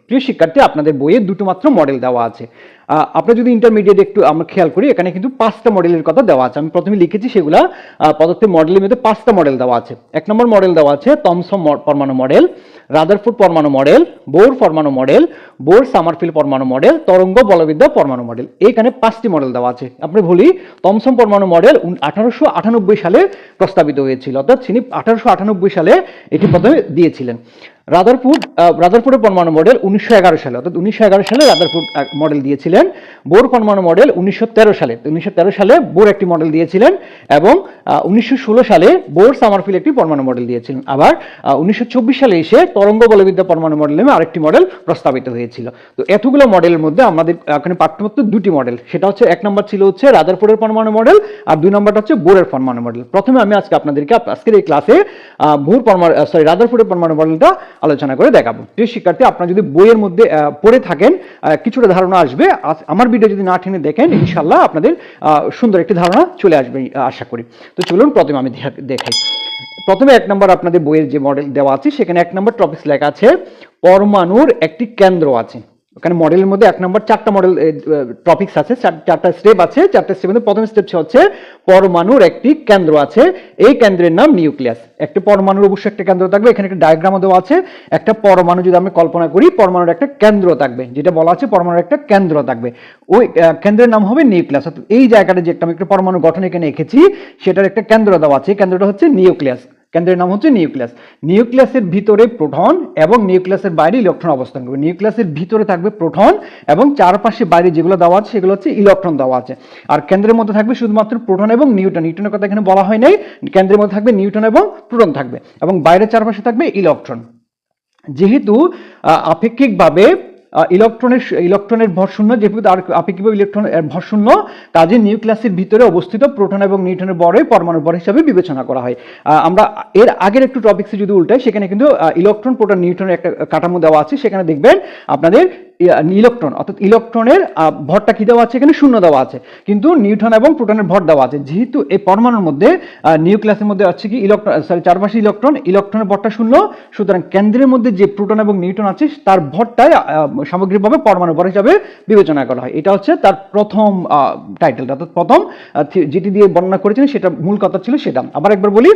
প্রিয় শিক্ষার্থী, আপনাদের বইয়ে দুটো মাত্র মডেল দেওয়া আছে। আমরা যদি ইন্টারমিডিয়েট একটু আমরা খেয়াল করি, এখানে কিন্তু 5টা মডেলের কথা দেওয়া আছে। আমি প্রথমে লিখেছি সেগুলা পদার্থের মডেলের মধ্যে 5টা মডেল দেওয়া আছে। 1 নম্বর মডেল দেওয়া আছে থমসন পরমাণু মডেল, রাদারফোর্ড পরমাণু মডেল, বোর পরমাণু মডেল, বোর সামারফিল্ড পরমাণু মডেল, তরঙ্গ বলবিদ্যা পরমাণু মডেল। এইখানে 5টি মডেল দেওয়া আছে। আপনি বলি থমসন পরমাণু মডেল 1898 সালে প্রস্তাবিত হয়েছিল, অর্থাৎ তিনি 1898 সালে এটি প্রথমে দিয়েছিলেন। রাদারফোর্ডের পরমাণু মডেল 1911 সালে, অর্থাৎ 1911 সালে রাদারফোর্ড মডেল দিয়েছিলেন। বোর পরমাণু মডেল 1913 সালে, 1913 সালে বোর একটি মডেল দিয়েছিলেন, এবং 1916 সালে বোর সামারফিল্ড একটি পরমাণু মডেল দিয়েছিলেন। আবার 1924 সালে এসে তরঙ্গ বলবিদ্যা পরমাণু মডেল নামে আরেকটি মডেল প্রস্তাবিত হয়েছিল। তো এতগুলো মডেলের মধ্যে আমাদের এখানে পাঠ্যমাত্র দুটি মডেল, সেটা হচ্ছে 1 নম্বর ছিল হচ্ছে রাদারফোর্ডের পরমাণু মডেল, আর 2 নম্বরটা হচ্ছে বোরের পরমাণু মডেল। প্রথমে আমি আপনাদেরকে আজকের এই ক্লাসে রাদারফোর্ডের পরমাণু মডেলটা আলোচনা করে দেখাবো। প্রিয় শিক্ষার্থী, আপনারা যদি বইয়ের মধ্যে পড়ে থাকেন কিছুটা ধারণা আসবে। আমার ভিডিও যদি না টেনে দেখেন, ইনশাল্লাহ আপনাদের সুন্দর একটি ধারণা চলে আসবে আশা করি। তো চলুন প্রথমে আমি দেখাই। প্রথমে 1 নম্বর আপনাদের বইয়ের যে মডেল দেওয়া আছে, সেখানে 1 নম্বর টপিকস লেখা আছে পরমাণুর একটি কেন্দ্র আছে। ওখানে মডেলের মধ্যে 1 নম্বর 4টা মডেল টপিকস আছে, 4টা স্টেপ আছে। 4টা স্টেপের মধ্যে প্রথম স্টেপ হচ্ছে পরমাণুর একটি কেন্দ্র আছে, এই কেন্দ্রের নাম নিউক্লিয়াস। একটা পরমাণুর অবশ্যই একটা কেন্দ্র থাকবে। এখানে একটা ডায়াগ্রামও দেওয়া আছে। একটা পরমাণু যদি আমরা কল্পনা করি, পরমাণুর একটা কেন্দ্র থাকবে, যেটা বলা আছে পরমাণুর একটা কেন্দ্র থাকবে, ওই কেন্দ্রের নাম হবে নিউক্লিয়াস। অর্থাৎ এই জায়গাটা যে আমি একটা পরমাণু গঠন এখানে এঁকেছি, সেটার একটা কেন্দ্র দেওয়া আছে, কেন্দ্রটা হচ্ছে নিউক্লিয়াস। কেন্দ্রের নাম হচ্ছে নিউক্লিয়াস। নিউক্লিয়াসের ভিতরে প্রোটন এবং নিউক্লিয়াসের বাইরে ইলেকট্রন অবস্থান করবে। নিউক্লিয়াসের ভিতরে থাকবে প্রোটন এবং চারপাশে বাইরে যেগুলো দেওয়া আছে সেগুলো হচ্ছে ইলেকট্রন দেওয়া আছে। আর কেন্দ্রের মধ্যে থাকবে শুধুমাত্র প্রোটন এবং নিউট্রন। নিউট্রনের কথা এখানে বলা হয় নাই। কেন্দ্রের মধ্যে থাকবে নিউট্রন এবং প্রোটন থাকবে, এবং বাইরের চারপাশে থাকবে ইলেকট্রন। যেহেতু আপেক্ষিকভাবে ইলেকট্রনের ভর শূন্য, যেহেতু আপেক্ষিকভাবে ইলেকট্রনের ভর শূন্য, কাজে নিউক্লিয়াসের ভিতরে অবস্থিত প্রোটন এবং নিউট্রনের ভরই পরমাণুর ভর হিসাবে বিবেচনা করা হয়। আমরা এর আগের একটু টপিকসে যদি উল্টাই, সেখানে কিন্তু ইলেকট্রন, প্রোটন, নিউট্রনের একটা কাঠামো দেওয়া আছে। সেখানে দেখবেন আপনাদের ইলেকট্রন, অর্থাৎ ইলেকট্রনের ভরটা কি দেওয়া আছে, এখানে শূন্য দেওয়া আছে, কিন্তু নিউট্রন এবং প্রোটনের ভর দেওয়া আছে। যেহেতু এই পরমাণুর মধ্যে নিউক্লিয়াসের মধ্যে আছে কি চারপাশে ইলেকট্রনের ভরটা শূন্য, সুতরাং কেন্দ্রের মধ্যে যে প্রোটন এবং নিউট্রন আছে তার ভরটাই সামগ্রিকভাবে পরমাণু ভর হিসাবে বিবেচনা করা হয়। এটা হচ্ছে তার প্রথম টাইটেলটা, অর্থাৎ প্রথম যেটি দিয়ে বর্ণনা করেছেন সেটা মূল কথা ছিল সেটা। আবার একবার বলি,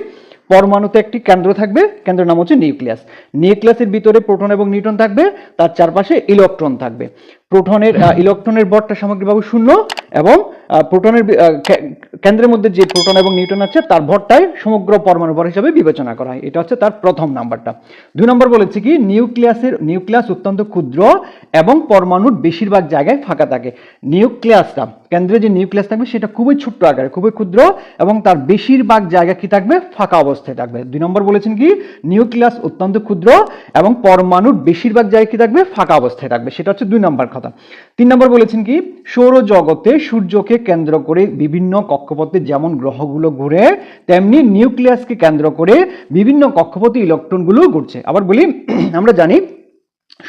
পরমাণুতে একটি কেন্দ্র থাকবে, কেন্দ্রের নাম হচ্ছে নিউক্লিয়াস। নিউক্লিয়াসের ভিতরে প্রোটন এবং নিউট্রন থাকবে, তার চারপাশে ইলেকট্রন থাকবে। ইলেকট্রনের ভরটা সামগ্রিকভাবে শূন্য, এবং প্রোটনের কেন্দ্রের মধ্যে যে প্রোটন এবং নিউট্রন আছে তার ভরটাই সমগ্র পরমাণু ভর হিসাবে বিবেচনা করা হয়। এটা হচ্ছে তার প্রথম নাম্বারটা। 2 নম্বর বলেছে কি, নিউক্লিয়াস অত্যন্ত ক্ষুদ্র এবং পরমাণুর বেশিরভাগ জায়গায় ফাঁকা থাকে। নিউক্লিয়াসটা, কেন্দ্রে যে নিউক্লিয়াস থাকবে সেটা খুবই ছোট্ট আকারে, খুবই ক্ষুদ্র, এবং তার বেশিরভাগ জায়গা কি থাকবে, ফাঁকা অবস্থায় থাকবে। 2 নম্বর বলেছেন কি, নিউক্লিয়াস অত্যন্ত ক্ষুদ্র এবং পরমাণুর বেশিরভাগ জায়গা কি থাকবে, ফাঁকা অবস্থায় থাকবে। সেটা হচ্ছে 2 নম্বর কথা। 3 নম্বর বলেছেন কি, সৌরজগতে সূর্যকে কেন্দ্র করে বিভিন্ন কক্ষপথে যেমন গ্রহগুলো ঘুরে, তেমনি নিউক্লিয়াসকে কেন্দ্র করে বিভিন্ন কক্ষপথে ইলেকট্রনগুলো ঘুরছে। আবার বলি, আমরা জানি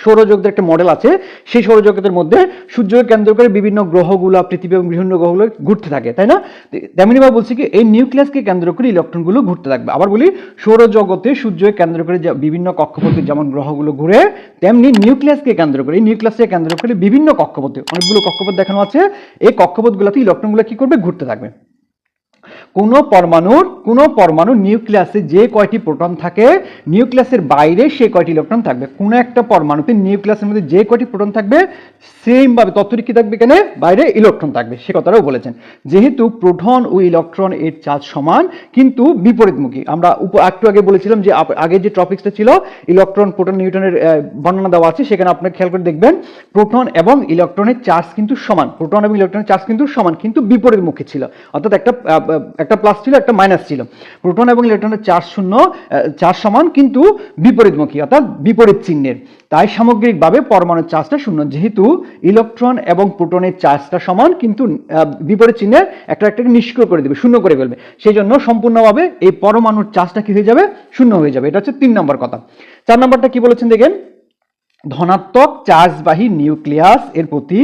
সৌরজগতের একটা মডেল আছে, সেই সৌরজগতের মধ্যে সূর্যকে কেন্দ্র করে বিভিন্ন গ্রহগুলো, পৃথিবী এবং বিভিন্ন গ্রহগুলো ঘুরতে থাকে, তাই না? তেমনি ভাবে বলছি কি, এই নিউক্লিয়াসকে কেন্দ্র করে ইলেকট্রনগুলো ঘুরতে থাকবে। আবার বলি, সৌরজগতে সূর্যকে কেন্দ্র করে বিভিন্ন কক্ষপথে যেমন গ্রহগুলো ঘুরে, তেমনি নিউক্লিয়াসকে কেন্দ্র করে, এই নিউক্লিয়াসকে কেন্দ্র করে বিভিন্ন কক্ষপথে, অনেকগুলো কক্ষপথ দেখানো আছে, এই কক্ষপথগুলোতে ইলেকট্রনগুলো কি করবে, ঘুরতে থাকবে। কোন পরমাণু নিউক্লিয়াসে যে কয়টি প্রোটন থাকে, নিউক্লিয়াসের বাইরে সেই কয়টি ইলেকট্রন থাকবে। কোন একটা পরমাণুতে নিউক্লিয়াসের মধ্যে যে কয়টি প্রোটন থাকবে, সেম ভাবে তথ্যটি কি থাকবে, এখানে বাইরে ইলেকট্রন থাকবে, সে কথাটাও বলেছেন। যেহেতু প্রোটন ও ইলেকট্রন এর চার্জ সমান কিন্তু বিপরীতমুখী। আমরা একটু আগে বলেছিলাম যে আগে যে টপিকসটা ছিল ইলেকট্রন, প্রোটন, নিউট্রনের বর্ণনা দেওয়া আছে, সেখানে আপনারা খেয়াল করে দেখবেন প্রোটন এবং ইলেকট্রনের চার্জ কিন্তু সমান, প্রোটন এবং ইলেকট্রনের চার্জ কিন্তু সমান, কিন্তু বিপরীতমুখী ছিল। অর্থাৎ একটা প্লাস ছিল, একটা মাইনাস ছিল। প্রোটন এবং ইলেকট্রনের চার্জ সমান কিন্তু বিপরীতমুখী, অর্থাৎ বিপরীত চিহ্নের। তাই সামগ্রিকভাবে পরমাণুর চার্জটা শূন্য। যেহেতু ইলেকট্রন এবং প্রোটনের চার্জটা সমান কিন্তু বিপরীত চিহ্নের একটা নিষ্ক্রিয় করে দেবে, শূন্য করে ফেলবে, সেই জন্য সম্পূর্ণভাবে এই পরমাণুর চার্জটা কি হয়ে যাবে, শূন্য হয়ে যাবে। এটা হচ্ছে 3 নম্বর কথা। 4 নম্বরটা কি বলেছেন দেখেন, ধনাত্মক চার্জবাহী নিউক্লিয়াস এর প্রতি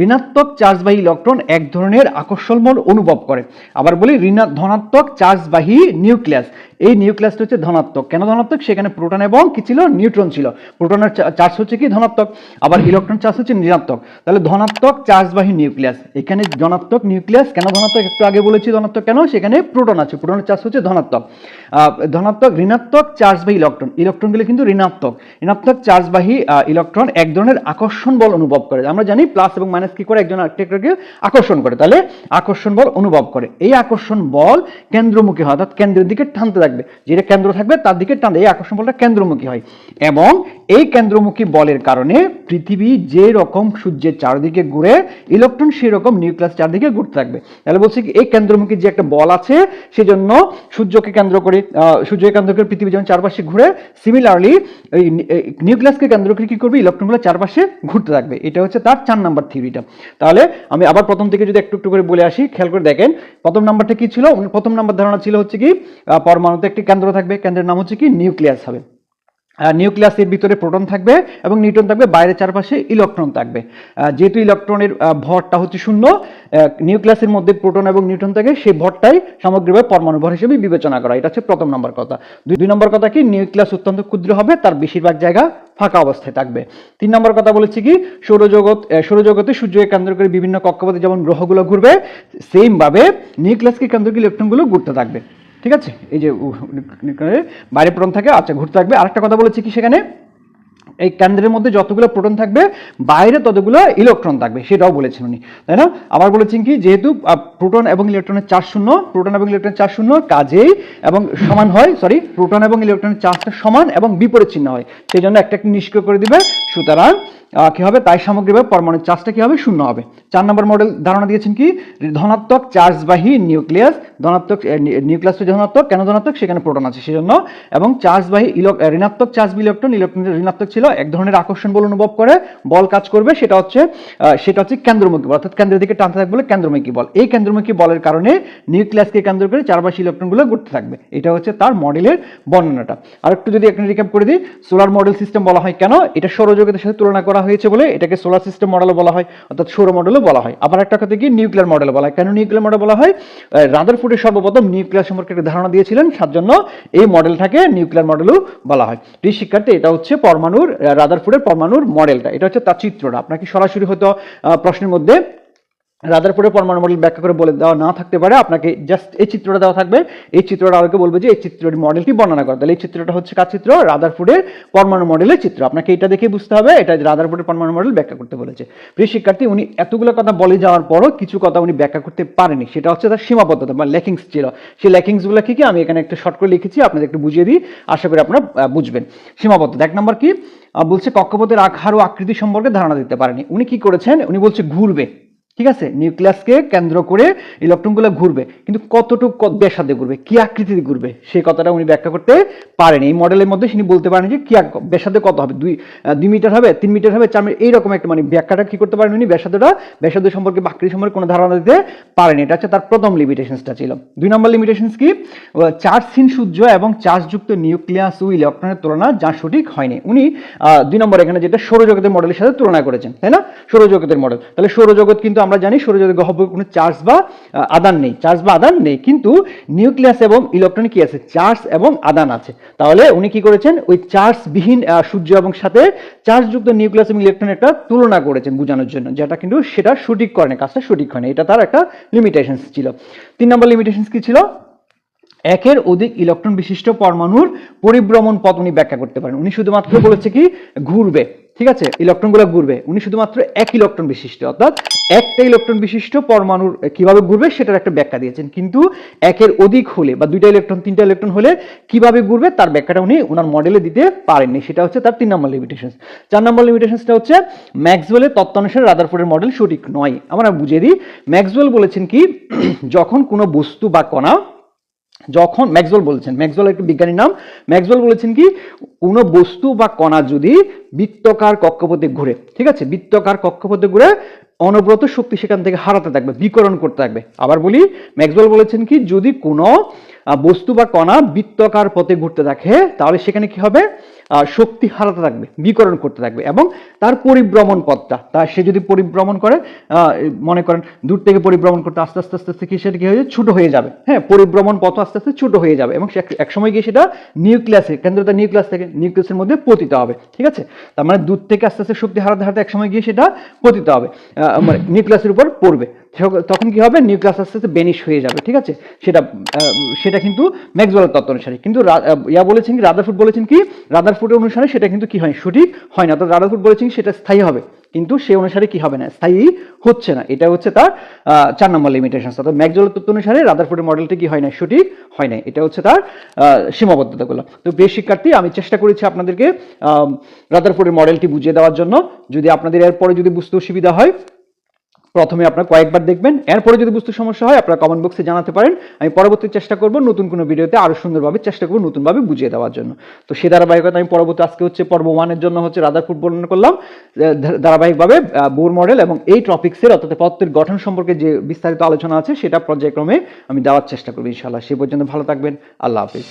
ঋণাত্মক চার্জবাহী ইলেকট্রন এক ধরনের আকর্ষণ বল অনুভব করে। আবার বলি ধনাত্মক চার্জবাহী নিউক্লিয়াস, এই নিউক্লিয়াসটা হচ্ছে ধনাত্মক। কেন ধনাত্মক? সেখানে প্রোটন এবং কি ছিল? নিউট্রন ছিল। প্রোটনের চার্জ হচ্ছে কি? ধনাত্মক। আবার ইলেকট্রন চার্জ হচ্ছে ঋণাত্মক। তাহলে ধনাত্মক চার্জবাহী নিউক্লিয়াস, এখানে ধনাত্মক নিউক্লিয়াস। কেন ধনাত্মক? একটু আগে বলেছি ধনাত্মক কেন, সেখানে প্রোটন আছে, প্রোটনের চার্জ হচ্ছে ধনাত্মক। ধনাত্মক ঋণাত্মক চার্জবাহী ইলেকট্রন, ইলেকট্রনগুলো কিন্তু ঋণাত্মক। ঋণাত্মক চার্জবাহী ইলেকট্রন এক ধরনের আকর্ষণ বল অনুভব করে। আমরা জানি প্লাস এবং মাইনাস কি করে? একজন আরেকটাকে আকর্ষণ করে, তাহলে আকর্ষণ বল অনুভব করে। এই আকর্ষণ বল কেন্দ্রমুখী হয়, অর্থাৎ কেন্দ্রের দিকে টানতে থাকবে, যেটা কেন্দ্র থাকবে তার দিকে টানবে। এই আকর্ষণ বলটা কেন্দ্রমুখী হয় এবং এই কেন্দ্রমুখী বলের কারণে পৃথিবী যে রকম সূর্যের চারদিকে ঘুরে, ইলেকট্রন সেই রকম নিউক্লিয়াস চারদিকে ঘুরতে থাকবে। তাহলে বলছি কি এই কেন্দ্রমুখী যে একটা বল আছে, সেজন্য সূর্যকে কেন্দ্র করে পৃথিবী যেমন চারপাশে ঘুরে, সিমিলারলি এই নিউক্লিয়াসকে কেন্দ্র করে কি করবে? ইলেকট্রনগুলো চারপাশে ঘুরতে থাকবে। এটা হচ্ছে তার 4 নাম্বার থিওরিটা। তাহলে আমি আবার প্রথম থেকে যদি একটু একটু করে বলে আসি, খেয়াল করে দেখেন। প্রথম নাম্বারটা কি ছিল? প্রথম নাম্বার ধারণা ছিল হচ্ছে কি পরমাণুতে একটি কেন্দ্র থাকবে, কেন্দ্রের নাম হচ্ছে কি নিউক্লিয়াস হবে। নিউক্লিয়াসের ভিতরে প্রোটন থাকবে এবং নিউট্রন থাকবে, বাইরে চারপাশে ইলেকট্রন থাকবে। যেহেতু ইলেকট্রনের ভরটা হচ্ছে শূন্য, নিউক্লিয়াসের মধ্যে প্রোটন এবং নিউট্রন থাকে, সেই ভরটাই সামগ্রিকভাবে পরমাণু ভর হিসেবে বিবেচনা করা। এটা হচ্ছে প্রথম নম্বর কথা। দুই নম্বর কথা কি? নিউক্লিয়াস অত্যন্ত ক্ষুদ্র হবে, তার বেশিরভাগ জায়গা ফাঁকা অবস্থায় থাকবে। 3 নম্বর কথা বলেছি কি সৌরজগতে সূর্যকে কেন্দ্র করে বিভিন্ন কক্ষপথে যেমন গ্রহগুলো ঘুরবে, সেম ভাবে নিউক্লিয়াসকে কেন্দ্র করে ইলেকট্রনগুলো ঘুরতে থাকবে। ঠিক আছে, এই যে বাইরে প্রোটন থাকে, আচ্ছা ঘুরতে থাকবে। আরেকটা কথা বলেছি কি, সেখানে এই কেন্দ্রের মধ্যে যতগুলো প্রোটন থাকবে, বাইরে ততগুলো ইলেকট্রন থাকবে, সেটাও বলেছেন উনি, তাই না? আবার বলেছেন কি, যেহেতু প্রোটন এবং ইলেকট্রনের চার্জ শূন্য, প্রোটন এবং ইলেকট্রনের চার্জ শূন্য, কাজেই এবং সমান হয়, প্রোটন এবং ইলেকট্রনের চার্জটা সমান এবং বিপরীত চিহ্ন হয়, সেই জন্য একটা নিষ্ক্রিয় করে দিবে। সুতরাং কি হবে? তাই সামগ্রিকভাবে পরমাণুর চার্জটা কি হবে? শূন্য হবে। 4 নম্বর মডেল ধারণা দিয়েছেন কি? ধনাত্মক চার্জবাহী নিউক্লিয়াস, ধনাত্মক নিউক্লিয়াসটা ধনাত্মক। কেন ধনাত্মক? সেখানে প্রোটন আছে সেজন্য। এবং চার্জবাহী ঋণাত্মক চার্জবাহী ইলেকট্রন ঋণাত্মক ছিল, এক ধরনের আকর্ষণ বল অনুভব করে, বল কাজ করবে, সেটা হচ্ছে কেন্দ্রমুখী বল, অর্থাৎ কেন্দ্রের দিকে টানতে থাকবে বলে কেন্দ্রমুখী বল। এই কেন্দ্রমুখী বলের কারণে নিউক্লিয়াসকে কেন্দ্র করে চারপাশে ইলেকট্রনগুলো ঘুরতে থাকবে। এটা হচ্ছে তার মডেলের বর্ণনাটা। আর একটু যদি এখানে রিক্যাপ করে দিই, সোলার মডেল সিস্টেম বলা হয় কেন? এটা সৌরজগতের সাথে তুলনা করা হয়েছে বলে এটাকে সোলার সিস্টেম মডেলও বলা হয়, অর্থাৎ সৌর মডেলও বলা হয়। আবার একটা কথা কি, নিউক্লিয়ার মডেল বলা হয়। কেন নিউক্লিয়ার মডেল বলা হয়? রাদারফোর্ড সর্বপ্রথম নিউক্লিয়ার সম্পর্কে একটা ধারণা দিয়েছিলেন, তার জন্য এই মডেলটাকে নিউক্লিয়ার মডেলও বলা হয়। প্রিয় শিক্ষার্থী, এটা হচ্ছে পরমাণুর রাদারফোর্ডের পরমাণুর মডেলটা, এটা হচ্ছে তার চিত্রটা। আপনাকে সরাসরি হয়তো প্রশ্নের মধ্যে রাদারফোর্ডের পরমাণু মডেল ব্যাখ্যা করে বলে দেওয়া না থাকতে পারে, আপনাকে জাস্ট এই চিত্রটা দেওয়া থাকবে, এই চিত্রটা আমাকে বলবে যে এই চিত্রটি মডেলটি বর্ণনা করে। তাহলে এই চিত্রটা হচ্ছে কার চিত্র? রাদারফোর্ডের পরমাণু মডেলের চিত্র। আপনাকে এটা দেখে বুঝতে হবে এটা রাদারফোর্ডের পরমাণু মডেল ব্যাখ্যা করতে বলেছে। প্রিয় শিক্ষার্থী, উনি এতগুলো কথা বলে যাওয়ার পরও কিছু কথা উনি ব্যাখ্যা করতে পারেনি, সেটা হচ্ছে তার সীমাবদ্ধতা বা ল্যাকিংস ছিল। সেই ল্যাকিংসগুলো কি কি আমি এখানে একটা শর্ট করে লিখেছি, আপনাদের একটু বুঝিয়ে দিই, আশা করি আপনারা বুঝবেন। সীমাবদ্ধতা 1 নম্বর কি বলছে? কক্ষপথের আকার ও আকৃতি সম্পর্কে ধারণা দিতে পারেনি। উনি কি করেছেন? উনি বলছে ঘুরবে, ঠিক আছে, নিউক্লিয়াসকে কেন্দ্র করে ইলেকট্রনগুলো ঘুরবে, কিন্তু কতটুকু ব্যাসার্ধে ঘুরবে, কি আকৃতিতে ঘুরবে, সেই কথাটা উনি ব্যাখ্যা করতে পারেনি। এই মডেলের মধ্যে তিনি বলতে পারেন যে কি ব্যাসার্ধে কত হবে, 2 মিটার হবে, 3 মিটার হবে, 4 মিটার, এইরকম একটা মানে ব্যাখ্যাটা কি করতে পারেন উনি? ব্যাসার্ধ সম্পর্কে বা আকৃতি সম্পর্কে কোনো ধারণা দিতে পারেনি। এটা হচ্ছে তার প্রথম লিমিটেশনসটা ছিল। 2 নম্বর লিমিটেশনস কি? চার্জহীন সূর্য এবং চার্জযুক্ত নিউক্লিয়াস ও ইলেকট্রনের তুলনা যা সঠিক হয়নি। উনি 2 নম্বর এখানে যেটা সৌরজগতের মডেলের সাথে তুলনা করেছেন, তাই না? সৌরজগতের মডেল, তাহলে সৌরজগৎ কিন্তু আমরা জানি সৌরজগতের গ্রহগুলোর কোনো চার্জ বা আদান নেই, কিন্তু নিউক্লিয়াস এবং ইলেকট্রন কি আছে? চার্জ এবং আদান আছে। তাহলে উনি কি করেছেন? ওই চার্জবিহীন সূর্য এবং সাথে চার্জযুক্ত নিউক্লিয়াস এবং ইলেকট্রন একটা তুলনা করেছেন বোঝানোর জন্য, যেটা কিন্তু সেটা সঠিক করে না, কাজটা সঠিক হয় না। এটা তার একটা লিমিটেশন ছিল। 3 নম্বর লিমিটেশন কি ছিল? একের অধিক ইলেকট্রন বিশিষ্ট পরমাণুর পরিভ্রমণ পথ উনি ব্যাখ্যা করতে পারেন। উনি শুধুমাত্র বলেছে কি ঘুরবে, ঠিক আছে, ইলেকট্রনগুলো ঘুরবে। উনি শুধুমাত্র এক ইলেকট্রন বিশিষ্ট, অর্থাৎ একটা ইলেকট্রন বিশিষ্ট পরমাণুর কিভাবে ঘুরবে সেটার একটা ব্যাখ্যা দিয়েছেন, কিন্তু একের অধিক হলে বা 2টা ইলেকট্রন 3টা ইলেকট্রন হলে কিভাবে ঘুরবে তার ব্যাখ্যাটা উনি ওনার মডেলে দিতে পারেননি। সেটা হচ্ছে তার 3 নম্বর লিমিটেশন। 4 নম্বর লিমিটেশনটা হচ্ছে ম্যাক্সওয়েলের তত্ত্বানুসারে রাদারফোর্ডের মডেল সঠিক নয়। আমরা বুঝিয়ে দিই, ম্যাক্সওয়েল বলেছেন কি, যখন কোনো বস্তু বা কণা, যখন ম্যাক্সওয়েল একটা বিজ্ঞানীর নাম, ম্যাক্সওয়েল বলেছেন কি, কোনো বস্তু বা কণা যদি বৃত্তাকার কক্ষপথে ঘুরে, ঠিক আছে, বৃত্তাকার কক্ষপথে ঘুরে অনবরত শক্তি সেখান থেকে হারাতে থাকবে, বিকরণ করতে থাকবে। আবার বলি, ম্যাক্সওয়েল বলেছেন কি, যদি কোনো বস্তু বা কণা বৃত্তাকার পথে ঘুরতে থাকে তাহলে সেখানে কি হবে? শক্তি হারাতে থাকবে, বিকরণ করতে থাকবে, এবং তার পরিভ্রমণ পথটা, সে যদি পরিভ্রমণ করে, মনে করেন দূর থেকে পরিভ্রমণ করতে আস্তে আস্তে আস্তে আস্তে কি সেটা কি হয়ে যাবে, ছোট হয়ে যাবে। হ্যাঁ, পরিভ্রমণ পথ আস্তে আস্তে ছোট হয়ে যাবে, এবং এক সময় গিয়ে সেটা নিউক্লিয়াসে, কেন্দ্রতা নিউক্লিয়াস থেকে নিউক্লিয়াসের মধ্যে পতিত হবে। ঠিক আছে, তার মানে দূর থেকে আস্তে আস্তে শক্তি হারাতে হারাতে এক সময় গিয়ে সেটা পতিত হবে, মানে নিউক্লিয়াসের উপর পড়বে। তখন কি হবে, নিউক্লিয়াস আস্তে আস্তে বেনিশ হয়ে যাবে। ঠিক আছে, সেটা কিন্তু ম্যাক্সওয়েলের তত্ত্ব অনুসারে। কিন্তু বলেছেন কি, রাদারফোর্ড বলেছেন কি, রাদারফোর্ডের অনুসারে সেটা কিন্তু কি হয়, সঠিক হয় না। তো রাদারফোর্ড বলেছেন সেটা স্থায়ী হবে, কিন্তু সে অনুসারে কি হবে না, স্থায়ী হচ্ছে না। এটা হচ্ছে তার 4 নম্বর লিমিটেশন। অর্থাৎ ম্যাক্সওয়েলের তত্ত্ব অনুসারে রাদারফোর্ডের মডেলটা কি হয় না, সঠিক হয় না। এটা হচ্ছে তার সীমাবদ্ধতাগুলো। তো প্রিয় শিক্ষার্থী, আমি চেষ্টা করেছি আপনাদেরকে রাদারফোর্ডের মডেলটি বুঝিয়ে দেওয়ার জন্য। যদি আপনাদের এরপরে যদি বুঝতে অসুবিধা হয়, প্রথমে আপনারা কয়েকবার দেখবেন, এরপরে যদি বুঝতে সমস্যা হয় আপনারা কমেন্ট বক্সে জানাতে পারেন। আমি পরবর্তী চেষ্টা করব নতুন কোনো ভিডিওতে আরো সুন্দরভাবে চেষ্টা করব নতুনভাবে বুঝিয়ে দেওয়ার জন্য। তো সে ধারাবাহিকতা আমি পরবর্তী, আজকে হচ্ছে পর্ব 1 এর জন্য হচ্ছে রাদারফোর্ড বর্ণনা করলাম, ধারাবাহিকভাবে বোর মডেল এবং এই টপিক্সের অর্থাৎ পদার্থের গঠন সম্পর্কে যে বিস্তারিত আলোচনা আছে সেটা পর্যায়ক্রমে আমি দেওয়ার চেষ্টা করব ইনশাআল্লাহ। সে পর্যন্ত ভালো থাকবেন, আল্লাহ হাফেজ।